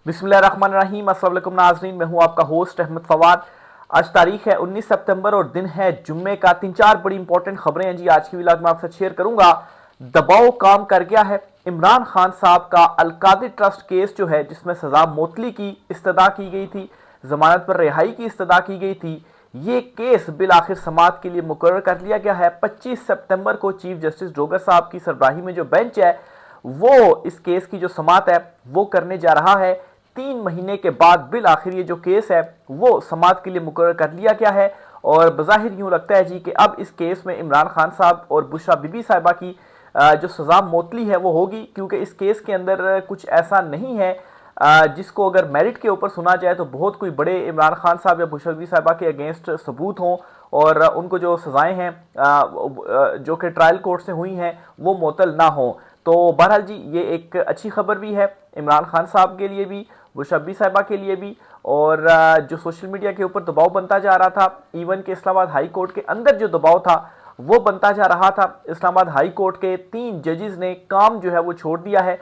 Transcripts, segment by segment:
बिस्मिल्लाहिर्रहमानिर्रहीम। अस्सलाम वालेकुम नाज़रीन, मैं हूं आपका होस्ट अहमद फवाद। आज तारीख है 19 सितंबर और दिन है जुम्मे का। 3-4 बड़ी इंपॉर्टेंट खबरें हैं जी आज की व्लॉग में आपसे शेयर करूंगा। दबाव काम कर गया है। इमरान खान साहब का अलकादिर ट्रस्ट केस जो है, जिसमें सजा मोतली की इस्तदा की गई थी, जमानत पर रिहाई की इस्तदा की गई थी, ये केस बिल आखिर समाअत के लिए मुकर्रर कर लिया गया है। 25 सितंबर को चीफ जस्टिस डोगर साहब की सरबराही में जो बेंच है वो इस केस की जो समाअत है वो करने जा रहा है। 3 महीने के बाद बिल आखिर ये जो केस है वो समाअत के लिए मुकर्रर कर लिया गया है। और बज़ाहिर यूं लगता है जी कि अब इस केस में इमरान खान साहब और बुशरा बीबी साहिबा की जो सजा मोतली है वो होगी, क्योंकि इस केस के अंदर कुछ ऐसा नहीं है जिसको अगर मेरिट के ऊपर सुना जाए तो बहुत कोई बड़े इमरान खान साहब या बुशरा बीबी साहिबा के अगेंस्ट सबूत हों और उनको जो सजाएं हैं जो कि ट्रायल कोर्ट से हुई हैं वो मुअत्तल ना हो। तो बहरहाल जी ये एक अच्छी खबर भी है इमरान खान साहब के लिए भी, बुशरा बीबी साहिबा के लिए भी। और जो सोशल मीडिया के ऊपर दबाव बनता जा रहा था, इवन के इस्लामाबाद हाई कोर्ट के अंदर जो दबाव था वो बनता जा रहा था। इस्लामाबाद हाई कोर्ट के 3 जजेस ने काम जो है वो छोड़ दिया है।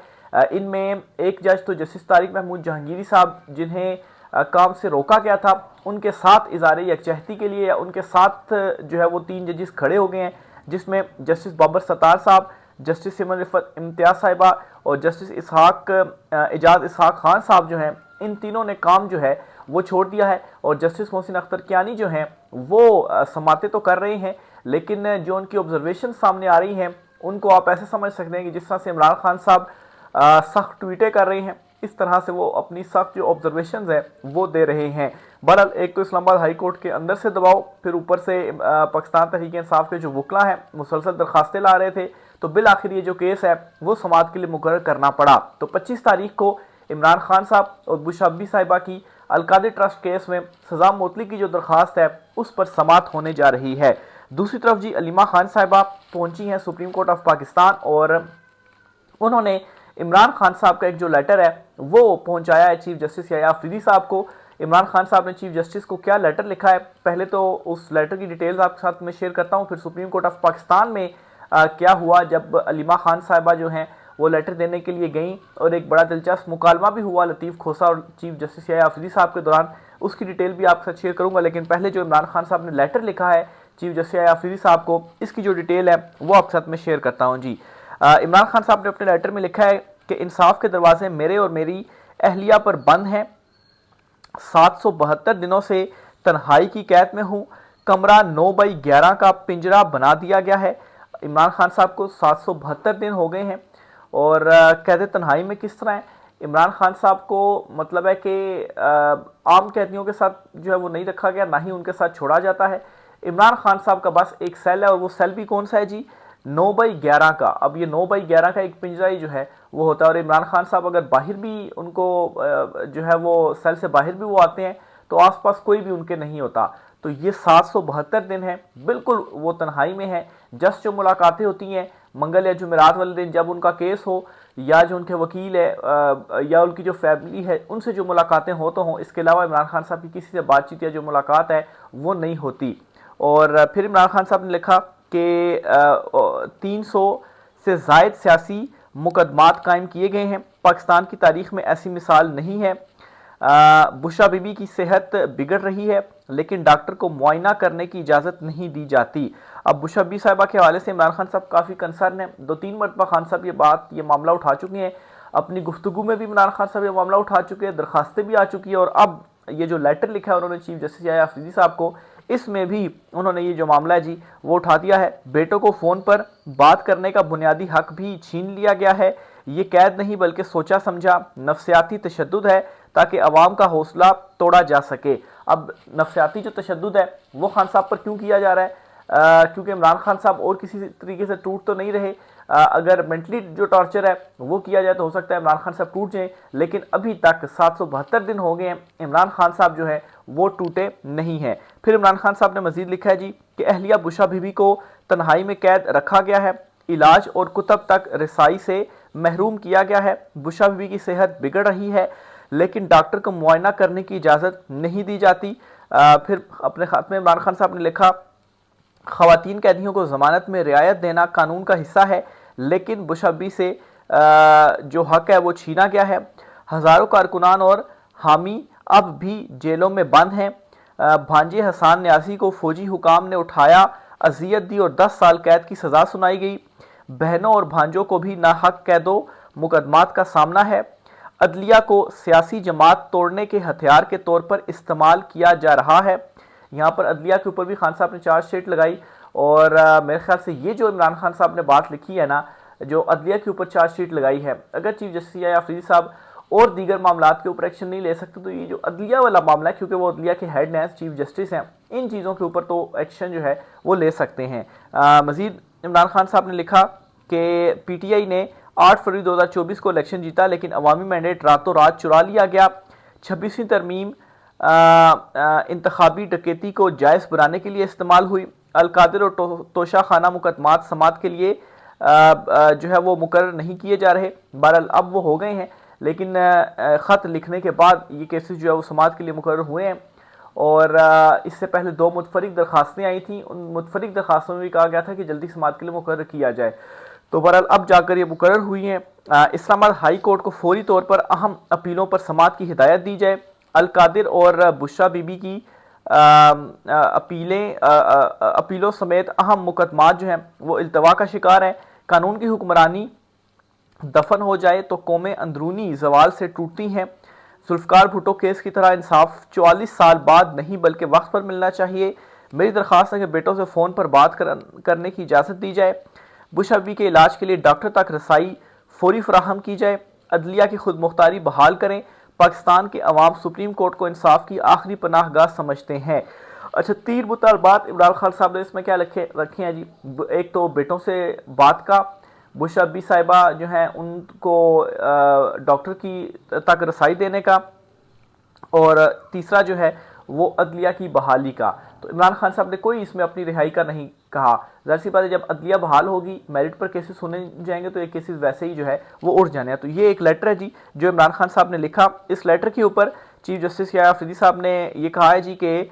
इनमें एक जज तो जस्टिस तारिक महमूद जहांगीरी साहब, जिन्हें काम से रोका गया था, उनके साथ इज़ारे यकजहती के लिए उनके साथ जो है वो 3 जजेस खड़े हो गए हैं, जिसमें जस्टिस बाबर सत्तार साहब, जस्टिस सिमन रिफत इम्तियाज साहिबा और जस्टिस एजाज इसहाक खान साहब जो हैं, इन तीनों ने काम जो है वो छोड़ दिया है। और जस्टिस मोहसिन अख्तर कियानी जो हैं वो समाते तो कर रहे हैं, लेकिन जो उनकी ऑब्जर्वेशन सामने आ रही हैं उनको आप ऐसे समझ सकते हैं कि जिस तरह से इमरान खान साहब सख्त ट्वीटें कर रहे हैं, इस तरह से वो अपनी सख्त जो ऑब्जर्वेशन है वो दे रहे हैं। बहरहाल एक तो इस्लामाबाद हाई कोर्ट के अंदर से दबाव, फिर ऊपर से पाकिस्तान तहरीक इंसाफ के जो वकला हैं मुसलसल दरखास्तें ला रहे थे, तो बिल आखिर ये जो केस है वो समाअत के लिए मुकर्रर करना पड़ा। तो 25 तारीख को इमरान खान साहब और बुशरा बीबी साहिबा की अलकादिर ट्रस्ट केस में सजा मोतली की जो दरखास्त है उस पर समाअत होने जा रही है। दूसरी तरफ जी अलीमा खान साहिबा पहुंची हैं सुप्रीम कोर्ट ऑफ पाकिस्तान और उन्होंने इमरान खान साहब का एक जो लेटर है वो पहुंचाया है चीफ जस्टिस याह्या अफरीदी साहब को। इमरान खान साहब ने चीफ जस्टिस को क्या लेटर लिखा है, पहले तो उस लेटर की डिटेल्स आपके साथ में शेयर करता हूं, फिर सुप्रीम कोर्ट ऑफ पाकिस्तान में क्या हुआ जब अलीमा खान साहिबा जो हैं वो लेटर देने के लिए गई और एक बड़ा दिलचस्प मुकालमा भी हुआ लतीफ़ खोसा और चीफ जस्टिस याह्या अफरीदी साहब के दौरान, उसकी डिटेल भी आपके साथ शेयर करूंगा। लेकिन पहले जो इमरान खान साहब ने लेटर लिखा है चीफ जस्टिस याह्या अफरीदी साहब को, इसकी जो डिटेल है वो आपके साथ में शेयर करता हूँ जी। इमरान खान साहब ने अपने लेटर में लिखा है कि इंसाफ के दरवाजे मेरे और मेरी अहलिया पर बंद हैं। 772 दिनों से तन्हाई की कैद में हूँ। कमरा 9x11 का पिंजरा बना दिया गया है। इमरान खान साहब को 772 दिन हो गए हैं और कैद तन्हाई में किस तरह है। इमरान खान साहब को मतलब है कि आम कैदियों के साथ जो है वो नहीं रखा गया, ना ही उनके साथ छोड़ा जाता है। इमरान खान साहब का बस एक सेल है और वो सेल भी कौन सा है जी, 9x11 का। अब ये 9x11 का एक पिंजरा ही जो है वो होता है और इमरान खान साहब अगर बाहर भी उनको जो है वो सेल से बाहर भी वो आते हैं तो आसपास कोई भी उनके नहीं होता। तो ये 772 दिन है, बिल्कुल वो तन्हाई में है। जस्ट जो मुलाकातें होती हैं मंगल या जुमेरात वाले दिन जब उनका केस हो, या जो उनके वकील है या उनकी जो फैमिली है उनसे जो मुलाकातें हो तो हों, इसके अलावा इमरान खान साहब की किसी से बातचीत या जो मुलाकात है वो नहीं होती। और फिर इमरान खान साहब ने लिखा कि 300 से जायद सियासी मुकदमात कायम किए गए हैं। पाकिस्तान की तारीख में ऐसी मिसाल नहीं है। बुशरा बीबी की सेहत बिगड़ रही है लेकिन डॉक्टर को मुआयना करने की इजाज़त नहीं दी जाती। अब बुशरा बीबी साहिबा के हवाले से इमरान खान साहब काफ़ी कंसर्न है। 2-3 मरतबा खान साहब ये मामला उठा चुके हैं। अपनी गुफ्तगू में भी इमरान खान साहब ये मामला उठा चुके हैं, दरखास्तें भी आ चुकी है और अब ये जो लेटर लिखा है उन्होंने चीफ जस्टिस याह्या अफरीदी साहब को, इसमें भी उन्होंने ये जो मामला है जी वो उठा दिया है। बेटों को फ़ोन पर बात करने का बुनियादी हक भी छीन लिया गया है। ये कैद नहीं बल्कि सोचा समझा नफ्सियाती तशद्दुद है ताकि अवाम का हौसला तोड़ा जा सके। अब नफ्सियाती जो तशद्दुद है वो खान साहब पर क्यों किया जा रहा है? क्योंकि इमरान खान साहब और किसी तरीके से टूट तो नहीं रहे। अगर मेंटली जो टॉर्चर है वो किया जाए तो हो सकता है इमरान खान साहब टूट जाएं, लेकिन अभी तक 772 दिन हो गए हैं, इमरान खान साहब जो है वो टूटे नहीं हैं। फिर इमरान खान साहब ने मजीद लिखा है जी कि अहलिया बुशरा बीबी को तन्हाई में कैद रखा गया है, इलाज और कुतब तक रसाई से महरूम किया गया है। बुशरा बीबी की सेहत बिगड़ रही है लेकिन डॉक्टर को मुआयना करने की इजाज़त नहीं दी जाती। फिर अपने खात में इमरान खान साहब ने लिखा, ख़वातीन कैदियों को ज़मानत में रियायत देना कानून का हिस्सा है लेकिन बुशरा बीबी से जो हक है वो छीना गया है। हजारों कारकुनान और हामी अब भी जेलों में बंद हैं। भांजे हसन न्यासी को फौजी हुकाम ने उठाया, अजियत दी और 10 साल कैद की सजा सुनाई गई। बहनों और भांजों को भी नाहक कैदों मुकदमात का सामना है। अदलिया को सियासी जमात तोड़ने के हथियार के तौर पर इस्तेमाल किया जा रहा है। यहाँ पर अदलिया के ऊपर भी खान साहब ने चार्जशीट लगाई और मेरे ख्याल से ये जो इमरान खान साहब ने बात लिखी है ना, जो अदलिया के ऊपर चार्जशीट लगाई है, अगर चीफ जस्टिस या अफरीदी साहब और दीगर मामलात के ऊपर एक्शन नहीं ले सकते तो ये जो अदलिया वाला मामला है, क्योंकि वो अदलिया के हेड हैं, चीफ जस्टिस हैं, इन चीज़ों के ऊपर तो एक्शन जो है वो ले सकते हैं। मजीद इमरान खान साहब ने लिखा कि पीटीआई ने 8 फरवरी 2024 को इलेक्शन जीता, लेकिन अवामी मैंडेट रातों रात चुरा लिया गया। 26वीं तरमीम इंतखाबी डकैती को जायज़ बनाने के लिए इस्तेमाल हुई। अलकादिर और तोशा खाना मुकदमात समात के लिए जो है वो मुकर्रर नहीं किए जा रहे। बहरहाल अब वो हो गए हैं, लेकिन ख़त लिखने के बाद ये केसेस जो है वो समात के लिए मुकर्रर हुए हैं। और इससे पहले 2 मुतफरिक दरखास्तें आई थी। उन मुतफरिक दरखास्तों में भी कहा गया था कि जल्दी समात के लिए मुकर्रर किया जाए। तो बहरहाल अब जाकर ये मुकर्रर हुई हैं। इस्लामाबाद हाई कोर्ट को फौरी तौर पर अहम अपीलों पर समात की हिदायत दी जाए। अलकादिर और बुशरा बीबी की अपीलों समेत अहम मुकदमात जो हैं वो इल्तवा का शिकार है। कानून की हुक्मरानी दफन हो जाए तो कौमें अंदरूनी जवाल से टूटती हैं। जुल्फकार भुट्टो केस की तरह इंसाफ 44 साल बाद नहीं बल्कि वक्त पर मिलना चाहिए। मेरी दरख्वास्त है कि बेटों से फ़ोन पर बात करने की इजाज़त दी जाए। बुशरा बीबी के इलाज के लिए डॉक्टर तक रसाई फौरी फराहम की जाए। अदलिया की खुद मुख्तारी बहाल करें। पाकिस्तान के अवाम सुप्रीम कोर्ट को इंसाफ की आखिरी पनाहगाह समझते हैं। अच्छा, 3 मुतालबात इमरान खान साहब ने इसमें क्या रखे हैं जी। एक तो बेटों से बात का, बुशरा बी साहिबा जो हैं उनको डॉक्टर की तक रसाई देने का, और तीसरा जो है वो अदलिया की बहाली का। तो इमरान खान साहब ने कोई इसमें अपनी रिहाई का नहीं कहा। ज़ाहिर सी बात है, जब अदलिया बहाल होगी, मेरिट पर केसेस सुने जाएंगे तो ये केसेस वैसे ही जो है वो उड़ जाने हैं। तो ये एक लेटर है जी जो इमरान खान साहब ने लिखा। इस लेटर के ऊपर चीफ जस्टिस या अफरीदी साहब ने ये कहा है जी कि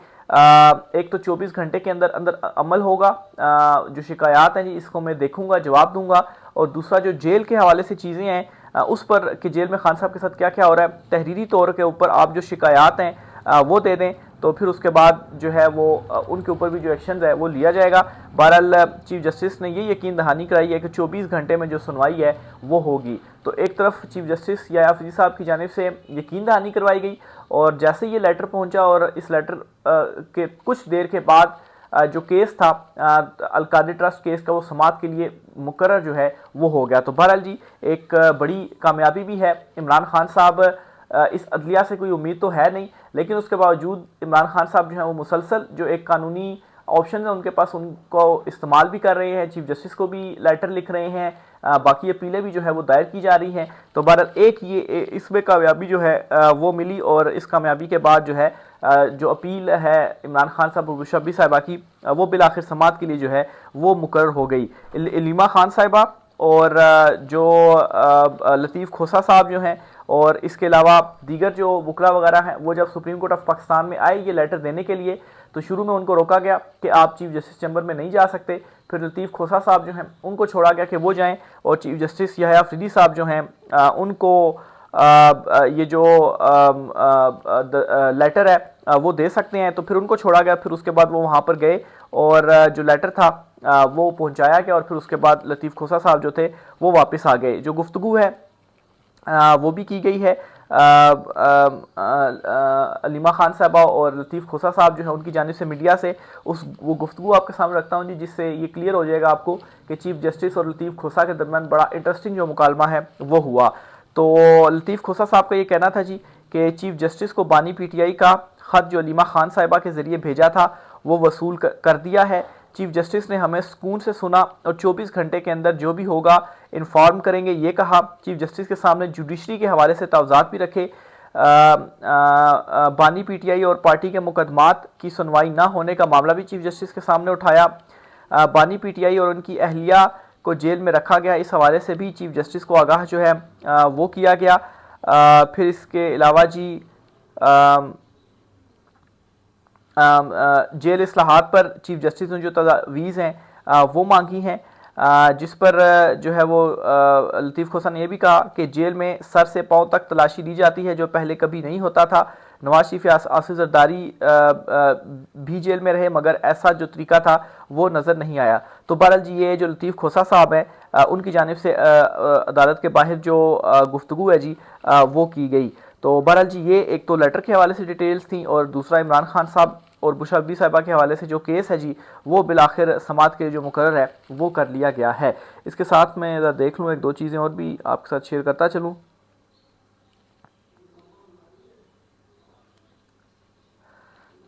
एक तो 24 घंटे के अंदर अंदर अमल होगा। जो शिकायत हैं जी इसको मैं देखूंगा, जवाब दूंगा। और दूसरा जो जेल के हवाले से चीज़ें हैं उस पर कि जेल में खान साहब के साथ क्या क्या हो रहा है, तहरीरी तौर के ऊपर आप जो शिकायत हैं वो दे दें, तो फिर उसके बाद जो है वो उनके ऊपर भी जो एक्शन है वो लिया जाएगा। बहरहाल चीफ जस्टिस ने ये यकीन दहानी कराई है कि 24 घंटे में जो सुनवाई है वो होगी। तो एक तरफ चीफ जस्टिस या अफरीदी साहब की जानिब से यकीन दहानी करवाई गई, और जैसे ये लेटर पहुंचा और इस लेटर के कुछ देर के बाद जो केस था अलकादिर ट्रस्ट केस का वो समात के लिए मुकर्रर जो है वो हो गया। तो बहरहाल जी एक बड़ी कामयाबी भी है। इमरान खान साहब इस अदलिया से कोई उम्मीद तो है नहीं, लेकिन उसके बावजूद इमरान खान साहब जो है वो मुसलसल जो एक कानूनी ऑप्शन है उनके पास उनको इस्तेमाल भी कर रहे हैं। चीफ जस्टिस को भी लेटर लिख रहे हैं, बाकी अपीलें भी जो है वो दायर की जा रही हैं। तो बहरहाल एक ये इसमें कामयाबी जो है वो मिली, और इस कामयाबी के बाद जो है जो अपील है इमरान खान साहब और बुशरा बीबी साहिबा की वो बिल आखिर समात के लिए जो है वो मुकर्रर हो गई। इलीमा खान साहिबा और जो लतीफ़ खोसा साहब जो हैं, और इसके अलावा दीगर जो वकला वगैरह हैं, वो जब सुप्रीम कोर्ट ऑफ पाकिस्तान में आए ये लेटर देने के लिए, तो शुरू में उनको रोका गया कि आप चीफ जस्टिस चैम्बर में नहीं जा सकते। फिर लतीफ़ खोसा साहब जो हैं उनको छोड़ा गया कि वो जाएं, और चीफ जस्टिस याह्या अफरीदी साहब जो हैं उनको ये जो लेटर है वो दे सकते हैं। तो फिर उनको छोड़ा गया। फिर उसके बाद वो वहाँ पर गए और जो लेटर था वो पहुँचाया गया, और फिर उसके बाद लतीफ़ खोसा साहब जो थे वो वापस आ गए। जो गुफ्तगू है वो भी की गई है। अलीमा खान साहबा और लतीफ़ खोसा साहब जो है उनकी जानिब से मीडिया से वो गुफ्तगू आपके सामने रखता हूँ जी, जिससे ये क्लियर हो जाएगा आपको कि चीफ जस्टिस और लतीफ़ खोसा के दरमियान बड़ा इंटरेस्टिंग जो मुकालमा है वो हुआ। तो लतीफ़ खोसा साहब का ये कहना था जी कि चीफ जस्टिस को बानी पीटीआई का ख़त जो अलीमा खान साहिबा के ज़रिए भेजा था वो वसूल कर दिया है। चीफ जस्टिस ने हमें सुकून से सुना और 24 घंटे के अंदर जो भी होगा इन्फॉर्म करेंगे, ये कहा। चीफ जस्टिस के सामने जुडिशरी के हवाले से तवज़ात भी रखे। बानी पीटीआई और पार्टी के मुकदमात की सुनवाई ना होने का मामला भी चीफ जस्टिस के सामने उठाया। बानी पीटीआई और उनकी अहलिया को जेल में रखा गया, इस हवाले से भी चीफ जस्टिस को आगाह जो है वो किया गया। फिर इसके अलावा जी जेल इस्लाहात पर चीफ जस्टिस ने जो तजावीज़ हैं वो मांगी हैं। जिस पर जो है वो लतीफ़ खोसा ने यह भी कहा कि जेल में सर से पांव तक तलाशी ली जाती है, जो पहले कभी नहीं होता था। नवाज शरीफ या आसिफ जरदारी भी जेल में रहे, मगर ऐसा जो तरीका था वो नज़र नहीं आया। तो बहरहाल जी, ये जो लतीफ़ खोसा साहब हैं, उनकी जानिब से अदालत के बाहर जो गुफ्तगू है जी, वो की गई। तो बहरहाल जी, ये एक तो लेटर के हवाले से डिटेल्स थी, और दूसरा इमरान खान साहब और बुशरा बीबी साहिबा के हवाले से जो केस है जी, वो बिलाखिर समात के जो मुकर्रर है वो कर लिया गया है। इसके साथ मैं ज़रा देख लूँ, एक दो चीज़ें और भी आपके साथ शेयर करता चलूँ।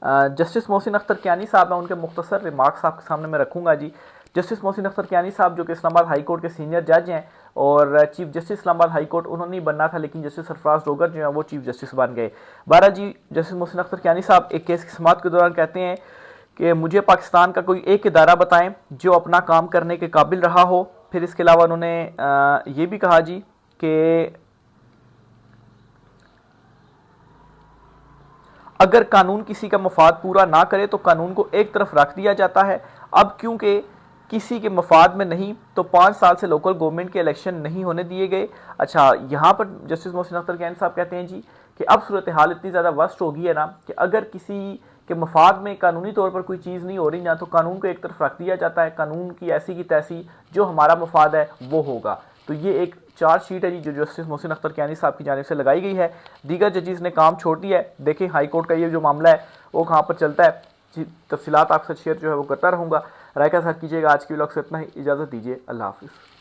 जस्टिस मोहसिन अख्तर कियानी साहब हैं, उनके मुख्तसर रिमार्क्स आपके सामने मैं रखूंगा जी। जस्टिस मोहसिन अख्तर कियानी साहब जो कि इस्लामाबाद हाई कोर्ट के सीनियर जज हैं और chief justice Islamabad high court उन्होंने ही बनना था, लेकिन जस्टिस सरफराज डोगर जो है वो चीफ जस्टिस बन गए। बहरहाल जी, जस्टिस मोहसिन अख्तर कियानी साहब एक केस की समाअत के दौरान कहते हैं कि मुझे पाकिस्तान का कोई एक इदारा बताएं जो अपना काम करने के काबिल रहा हो। फिर इसके अलावा उन्होंने ये भी कहा जी कि अगर कानून किसी का मफाद पूरा ना करे तो कानून को एक तरफ रख दिया जाता है। अब क्योंकि किसी के मफाद में नहीं, तो 5 साल से लोकल गवर्नमेंट के इलेक्शन नहीं होने दिए गए। अच्छा, यहाँ पर जस्टिस मोहसिन अख्तर कियानी साहब कहते हैं जी कि अब सूरत हाल इतनी ज़्यादा वर्स्ट हो गई है ना कि अगर किसी के मफाद में कानूनी तौर पर कोई चीज़ नहीं हो रही ना, तो कानून को एक तरफ रख दिया जाता है। कानून की ऐसी की तैसी जो हमारा मफाद है वो होगा। तो ये एक चार्जशीट है जी जो जस्टिस मोहसिन अख्तर कियानी साहब की जानिब से लगाई गई है। दीगर जजेस ने काम छोड़ दिया है। देखें हाई कोर्ट का ये जो मामला है वो कहाँ पर चलता है। तफसीलात आपके साथ शेयर जो है वो करता रहूँगा। राय का साथ कीजिएगा। आज की व्लॉग से इतना ही, इजाज़त दीजिए। अल्लाह हाफिज़।